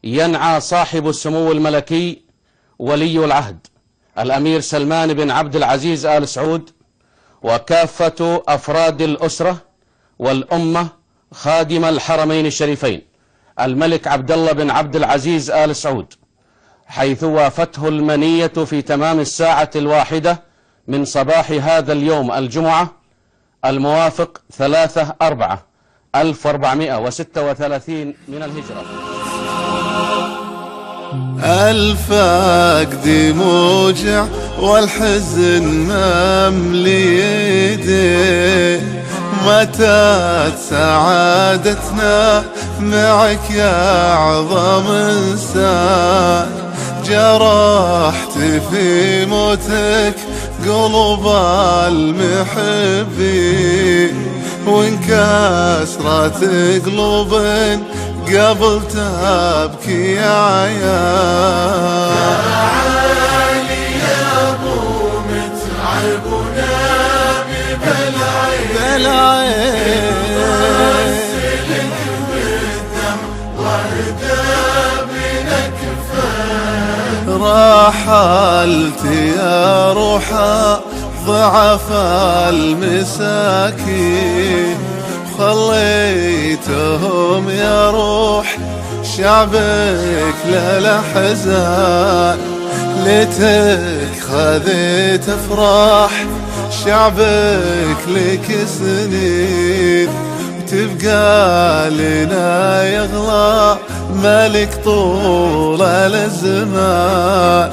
ينعى صاحب السمو الملكي ولي العهد الأمير سلمان بن عبد العزيز آل سعود، وكافة أفراد الأسرة والأمة خادم الحرمين الشريفين الملك عبد الله بن عبد العزيز آل سعود، حيث وافته المنية في تمام الساعة 1 من صباح هذا اليوم الجمعة الموافق 3/4/1436 من الهجرة. الفقد موجع والحزن مملي يديه، متى سعادتنا معك يا أعظم إنسان، جرحت في موتك قلوب المحبين، وانكسرت قلوب قبل تبكي يا عيال. يا علي يا ابو متعبنا بالعين، ارسلك بالدم واهدى بنكفان، رحلت يا روحا ضعف المساكين، خليتهم يا روح شعبك للأحزان، ليتك خذيت افراح شعبك لك سنين، تبقى لنا يغلى ملك طول الزمان،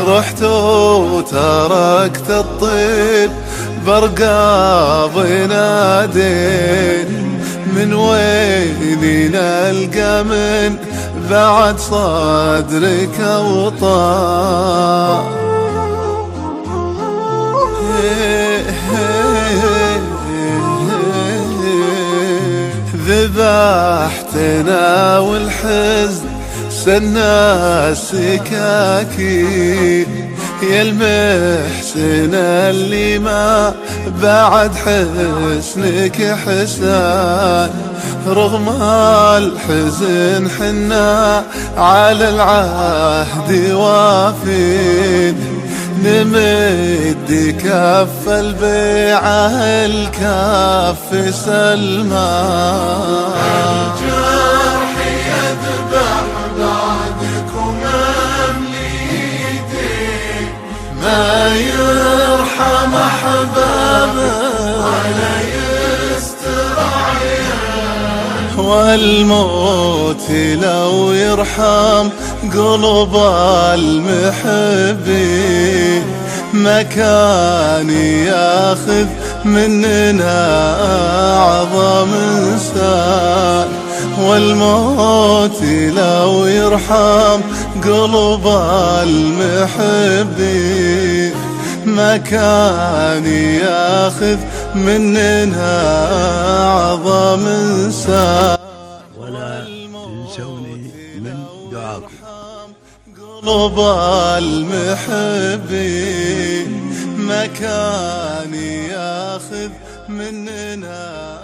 رحت وتركت الطيب برقاب نادين، من وين نلقى من بعد صدرك وطار. ذبحتنا والحزن سنى السكاكين، يا المحسن اللي ما بعد حسنك حسان، رغم الحزن حنا على العهد وافين، نمد كف البيعة الكف سلمان، الجرح يذبح بعدكم ما يرحم أحبابه ولا يسترعيه، والموت لو يرحم قلوب المحبين، ما كان ياخذ مننا أعظم إنسان، والموت لو يرحم قلوب المحبين، ما كان ياخذ مننا أعظم إنسان، ولا تنسوني من دعاكم. قلوب المحبين، ما كان ياخذ مننا